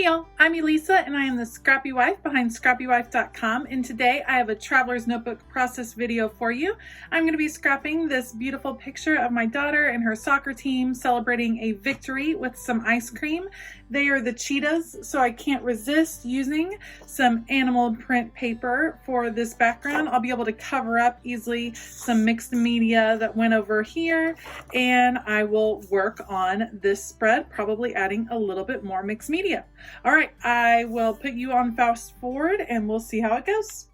y'all, I'm Elisa and I am the Scrappy Wife behind scrappywife.com, and today I have a traveler's notebook process video for you. I'm going to be scrapping this beautiful picture of my daughter and her soccer team celebrating a victory with some ice cream. They are the cheetahs, so I can't resist using some animal print paper for this background. I'll be able to cover up easily some mixed media that went over here, and I will work on this spread, probably adding a little bit more mixed media. All right, I will put you on fast forward and we'll see how it goes.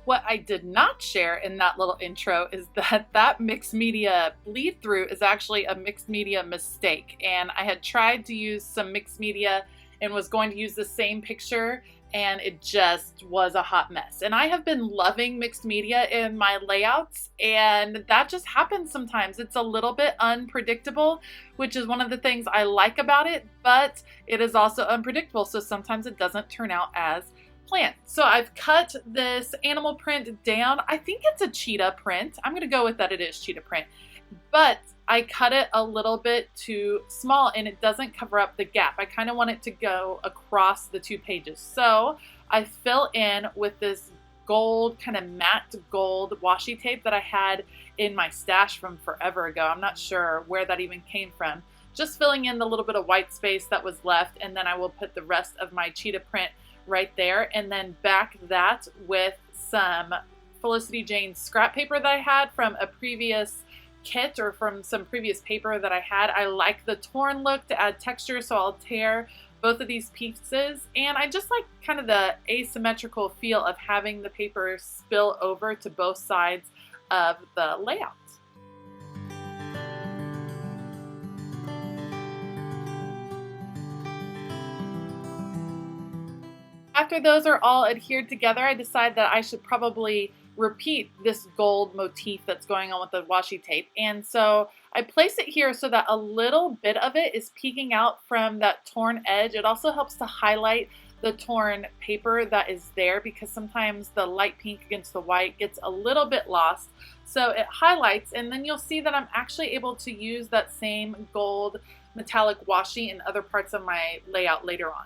What I did not share in that little intro is that mixed media bleed through is actually a mixed media mistake. And I had tried to use some mixed media and was going to use the same picture, and it just was a hot mess. And I have been loving mixed media in my layouts, and that just happens sometimes. It's a little bit unpredictable, which is one of the things I like about it, but it is also unpredictable. So sometimes it doesn't turn out as planned. So I've cut this animal print down. I think it's a cheetah print. I'm gonna go with that it is cheetah print, but I cut it a little bit too small and it doesn't cover up the gap. I kind of want it to go across the two pages. So I fill in with this gold, kind of matte gold washi tape that I had in my stash from forever ago. I'm not sure where that even came from. Just filling in the little bit of white space that was left, and then I will put the rest of my cheetah print right there, and then back that with some Felicity Jane scrap paper that I had from a previous kit or from some previous paper that I had. I like the torn look to add texture, so I'll tear both of these pieces, and I just like kind of the asymmetrical feel of having the paper spill over to both sides of the layout. After those are all adhered together, I decide that I should probably repeat this gold motif that's going on with the washi tape. And so I place it here so that a little bit of it is peeking out from that torn edge. It also helps to highlight the torn paper that is there, because sometimes the light pink against the white gets a little bit lost. So it highlights, and then you'll see that I'm actually able to use that same gold metallic washi in other parts of my layout later on.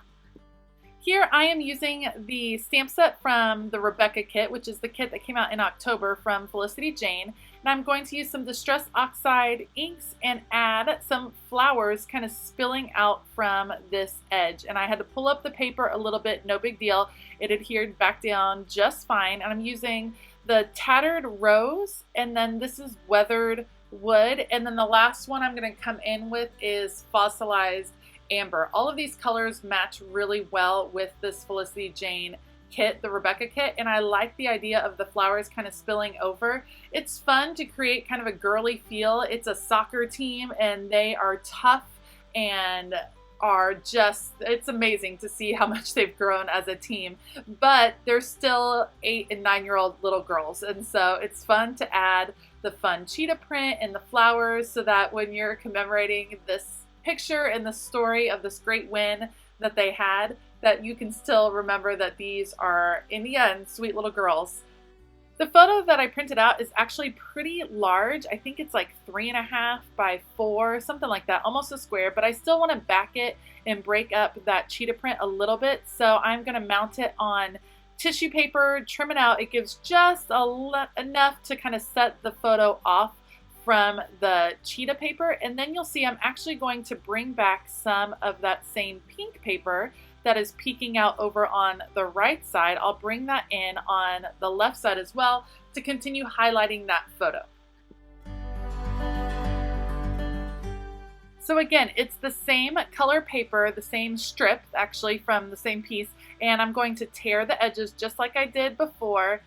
Here I am using the stamp set from the Rebekah kit, which is the kit that came out in October from Felicity Jane. And I'm going to use some Distress Oxide inks and add some flowers kind of spilling out from this edge. And I had to pull up the paper a little bit, no big deal. It adhered back down just fine. And I'm using the Tattered Rose, and then this is Weathered Wood. And then the last one I'm going to come in with is Fossilized Amber. All of these colors match really well with this Felicity Jane kit, the Rebekah kit, and I like the idea of the flowers kind of spilling over. It's fun to create kind of a girly feel. It's a soccer team and they are tough and are just, it's amazing to see how much they've grown as a team, but they're still 8 and 9-year-old little girls, and so it's fun to add the fun cheetah print and the flowers so that when you're commemorating this picture and the story of this great win that they had, that you can still remember that these are, in the end, sweet little girls. The photo that I printed out is actually pretty large. I think it's like 3.5 by 4, something like that, almost a square, but I still want to back it and break up that cheetah print a little bit. So I'm going to mount it on tissue paper, trim it out. It gives just enough to kind of set the photo off from the cheetah paper, and then you'll see I'm actually going to bring back some of that same pink paper that is peeking out over on the right side. I'll bring that in on the left side as well to continue highlighting that photo. So again, it's the same color paper, the same strip actually from the same piece, and I'm going to tear the edges just like I did before.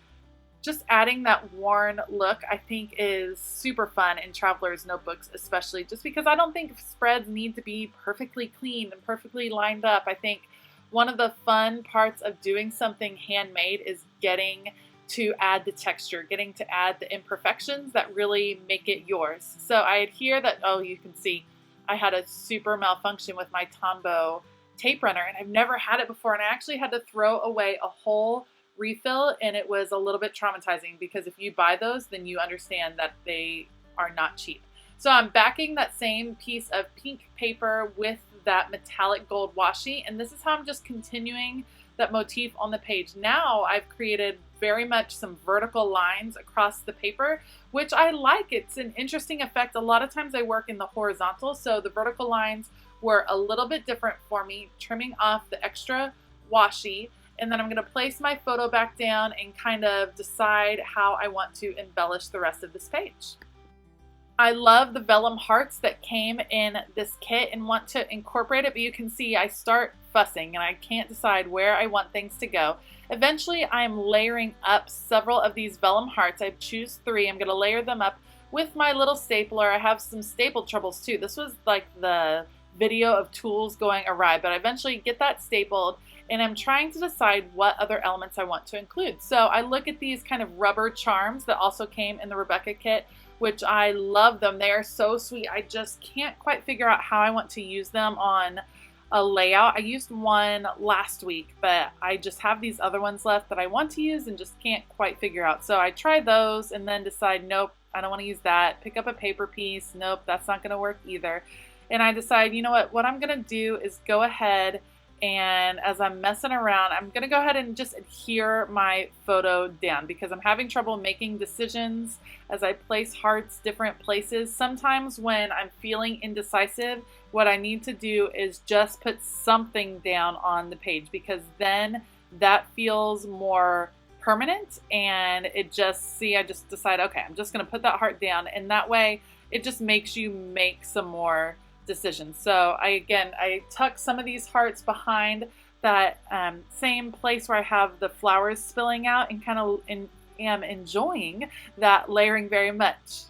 Just adding that worn look, I think, is super fun in traveler's notebooks, especially just because I don't think spreads need to be perfectly clean and perfectly lined up. I think one of the fun parts of doing something handmade is getting to add the texture, getting to add the imperfections that really make it yours. So I adhere that, oh, you can see I had a super malfunction with my Tombow tape runner, and I've never had it before, and I actually had to throw away a whole refill, and it was a little bit traumatizing because if you buy those, then you understand that they are not cheap. So I'm backing that same piece of pink paper with that metallic gold washi, and this is how I'm just continuing that motif on the page. Now I've created very much some vertical lines across the paper, which I like. It's an interesting effect. A lot of times I work in the horizontal, so the vertical lines were a little bit different for me, trimming off the extra washi. And then I'm going to place my photo back down and kind of decide how I want to embellish the rest of this page. I love the vellum hearts that came in this kit and want to incorporate it, but you can see I start fussing and I can't decide where I want things to go. Eventually I'm layering up several of these vellum hearts. I choose 3. I'm going to layer them up with my little stapler. I have some staple troubles too. This was like the video of tools going awry, but I eventually get that stapled, and I'm trying to decide what other elements I want to include. So I look at these kind of rubber charms that also came in the Rebekah kit, which I love them. They are so sweet. I just can't quite figure out how I want to use them on a layout. I used one last week, but I just have these other ones left that I want to use and just can't quite figure out. So I try those and then decide, nope, I don't want to use that. Pick up a paper piece. Nope, that's not going to work either. And I decide, you know what I'm going to do is go ahead and as I'm messing around, I'm going to go ahead and just adhere my photo down because I'm having trouble making decisions as I place hearts different places. Sometimes when I'm feeling indecisive, what I need to do is just put something down on the page because then that feels more permanent, and it just, I just decide, okay, I'm just going to put that heart down, and that way it just makes you make some more decisions. So I tuck some of these hearts behind that same place where I have the flowers spilling out and kind of am enjoying that layering very much.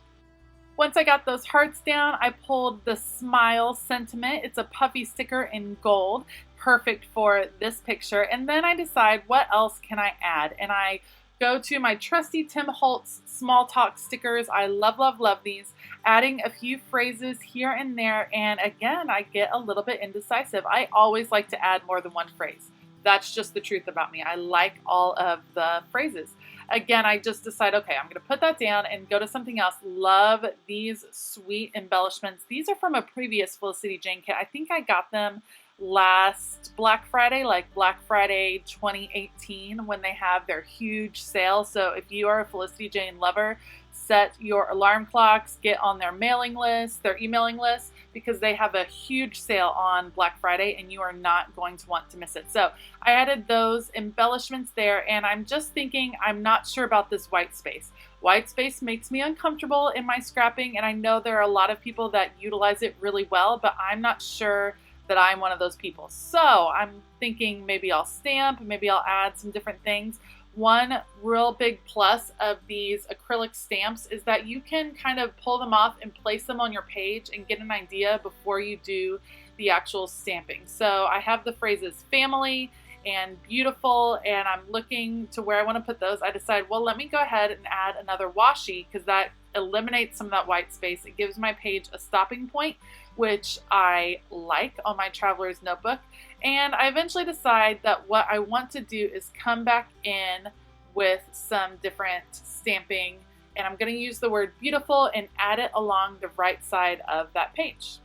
Once I got those hearts down, I pulled the smile sentiment. It's a puffy sticker in gold, perfect for this picture. And then I decide what else can I add, and I go to my trusty Tim Holtz small talk stickers. I love, love, love these. Adding a few phrases here and there, and again, I get a little bit indecisive. I always like to add more than one phrase. That's just the truth about me. I like all of the phrases. Again, I just decide, okay, I'm going to put that down and go to something else. Love these sweet embellishments. These are from a previous Felicity Jane kit. I think I got them last Black Friday, like Black Friday 2018, when they have their huge sale. So if you are a Felicity Jane lover, set your alarm clocks, get on their mailing list, their emailing list, because they have a huge sale on Black Friday and you are not going to want to miss it. So I added those embellishments there, and I'm just thinking, I'm not sure about this white space. White space makes me uncomfortable in my scrapping, and I know there are a lot of people that utilize it really well, but I'm not sure that I'm one of those people. So I'm thinking maybe I'll stamp, maybe I'll add some different things. One real big plus of these acrylic stamps is that you can kind of pull them off and place them on your page and get an idea before you do the actual stamping. So I have the phrases family and beautiful, and I'm looking to where I want to put those. I decide, well, let me go ahead and add another washi because that eliminates some of that white space. It gives my page a stopping point, which I like on my traveler's notebook. And I eventually decide that what I want to do is come back in with some different stamping, and I'm going to use the word beautiful and add it along the right side of that page.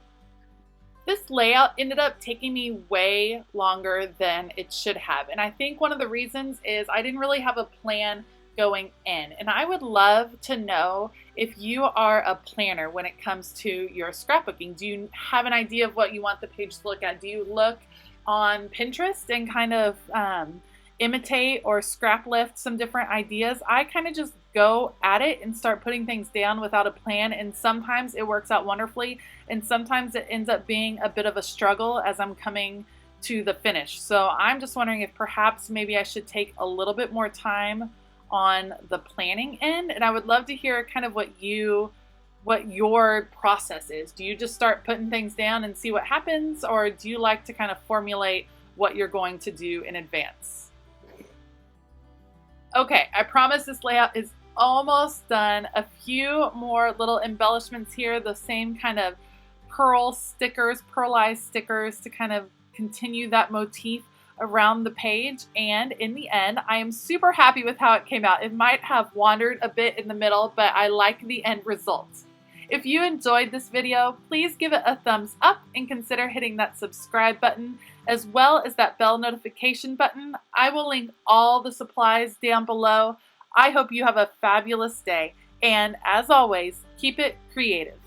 This layout ended up taking me way longer than it should have, and I think one of the reasons is I didn't really have a plan going in. And I would love to know if you are a planner when it comes to your scrapbooking. Do you have an idea of what you want the page to look at? Do you look on Pinterest and kind of imitate or scrap lift some different ideas? I kind of just go at it and start putting things down without a plan, and sometimes it works out wonderfully, and sometimes it ends up being a bit of a struggle as I'm coming to the finish. So I'm just wondering if perhaps maybe I should take a little bit more time on the planning end, and I would love to hear kind of what your process is. Do you just start putting things down and see what happens, or do you like to kind of formulate what you're going to do in advance? Okay, I promise this layout is almost done. A few more little embellishments here, the same kind of pearlized stickers to kind of continue that motif around the page, and in the end I am super happy with how it came out. It might have wandered a bit in the middle, but I like the end result. If you enjoyed this video, please give it a thumbs up and consider hitting that subscribe button as well as that bell notification button. I will link all the supplies down below. I hope you have a fabulous day, and as always, keep it creative.